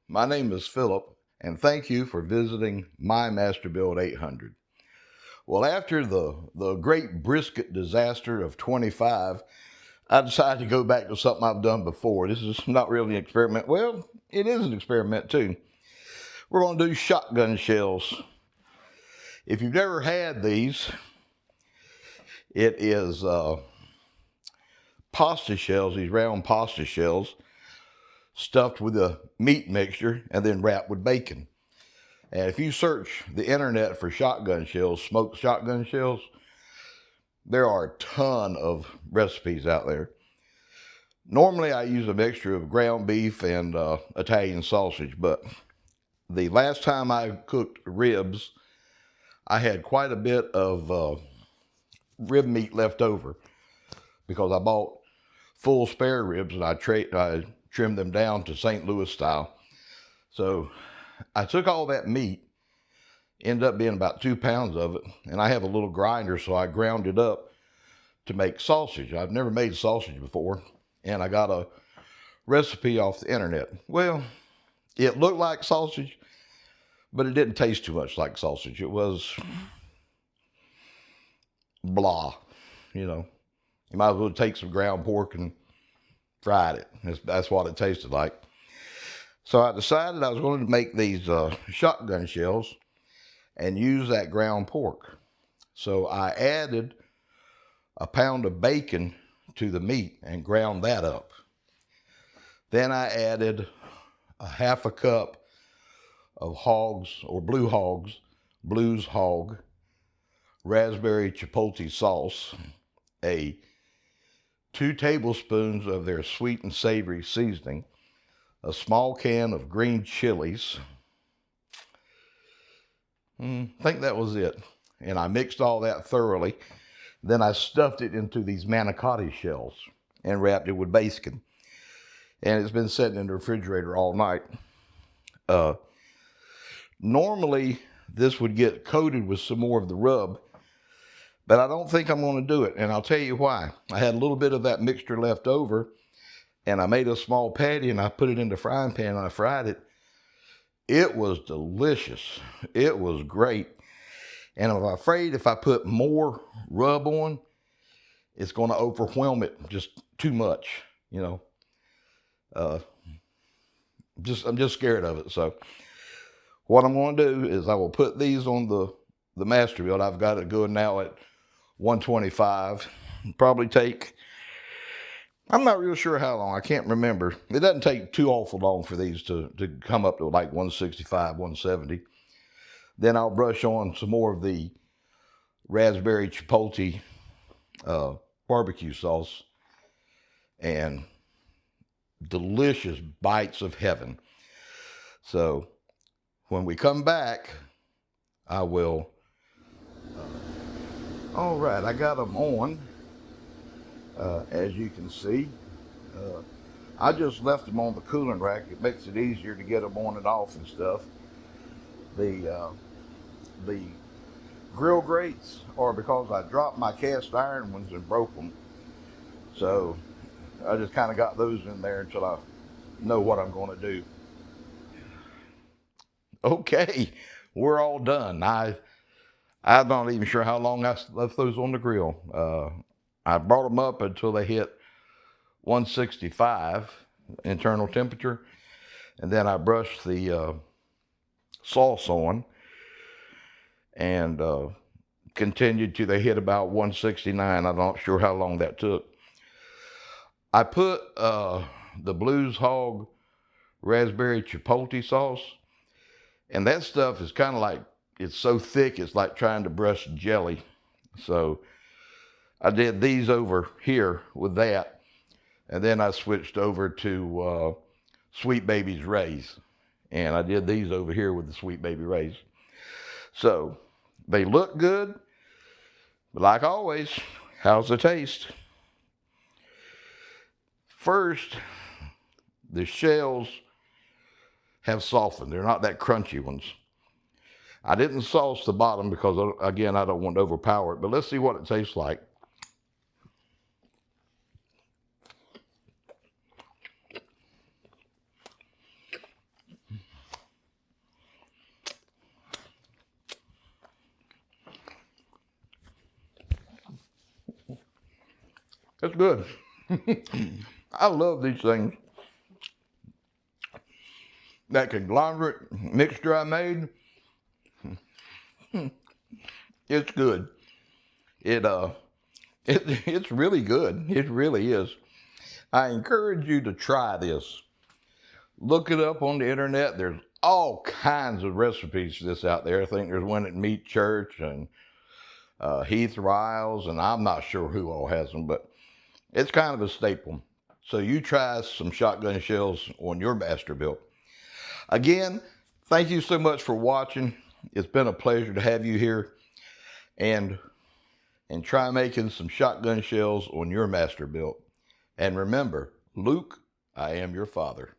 My name is Philip, and thank you for visiting my Masterbuilt 800. Well, after the great brisket disaster of 25, I decided to go back to something I've done before. This is not really an experiment. Well, it is an experiment too. We're going to do shotgun shells. If you've never had these, it is pasta shells, these round pasta shells, stuffed with a meat mixture and then wrapped with bacon. And if you search the internet for shotgun shells, smoked shotgun shells, there are a ton of recipes out there. Normally, I use a mixture of ground beef and Italian sausage, but the last time I cooked ribs, I had quite a bit of rib meat left over because I bought full spare ribs and I trimmed them down to St. Louis style. So I took all that meat, ended up being about 2 pounds of it, and I have a little grinder, so I ground it up to make sausage. I've never made sausage before, and I got a recipe off the internet. Well, it looked like sausage, but it didn't taste too much like sausage. It was blah, you know. You might as well take some ground pork and fried it. That's what it tasted like. So I decided I was going to make these shotgun shells and use that ground pork. So I added a pound of bacon to the meat and ground that up. Then I added a half a cup of hogs or blues hog, raspberry chipotle sauce, a 2 tablespoons of their sweet and savory seasoning, a small can of green chilies. I think that was it. And I mixed all that thoroughly. Then I stuffed it into these manicotti shells and wrapped it with bacon. And it's been sitting in the refrigerator all night. Normally, this would get coated with some more of the rub, but I don't think I'm going to do it. And I'll tell you why. I had a little bit of that mixture left over, and I made a small patty and I put it in the frying pan and I fried it. It was delicious. It was great. And I'm afraid if I put more rub on, it's going to overwhelm it just too much, you know. Uh, I'm just scared of it. So what I'm going to do is I will put these on the Masterbuilt. I've got it going now at 125. Probably take, I'm not real sure how long. I can't remember. It doesn't take too awful long for these to come up to like 165, 170. Then I'll brush on some more of the raspberry chipotle barbecue sauce and delicious bites of heaven. So when we come back, I will. All right, I got them on, as you can see. Uh, I just left them on the cooling rack. It makes it easier to get them on and off and stuff. The grill grates are because I dropped my cast iron ones and broke them. So I just kind of got those in there until I know what I'm going to do. Okay, we're all done. I'm not even sure how long I left those on the grill. I brought them up until they hit 165 internal temperature, and then I brushed the sauce on and continued till they hit about 169. I'm not sure how long that took. I put the Blues Hog raspberry chipotle sauce, and that stuff is kind of like, it's so thick it's like trying to brush jelly. So I did these over here with that, and then I switched over to Sweet Baby's Rays, and I did these over here with the Sweet Baby Rays. So they look good, but like always, how's the taste? First, the shells have softened. They're not that crunchy ones. I didn't sauce the bottom because, again, I don't want to overpower it, but let's see what it tastes like. That's good. I love these things. That conglomerate mixture I made, it's good. It it's really good. It really is. I encourage you to try this. Look it up on the internet. There's all kinds of recipes for this out there. I think there's one at Meat Church and Heath Riles, and I'm not sure who all has them, but it's kind of a staple. So you try some shotgun shells on your Masterbuilt. Again, thank you so much for watching. It's been a pleasure to have you here, and try making some shotgun shells on your Masterbuilt. And remember, Luke, I am your father.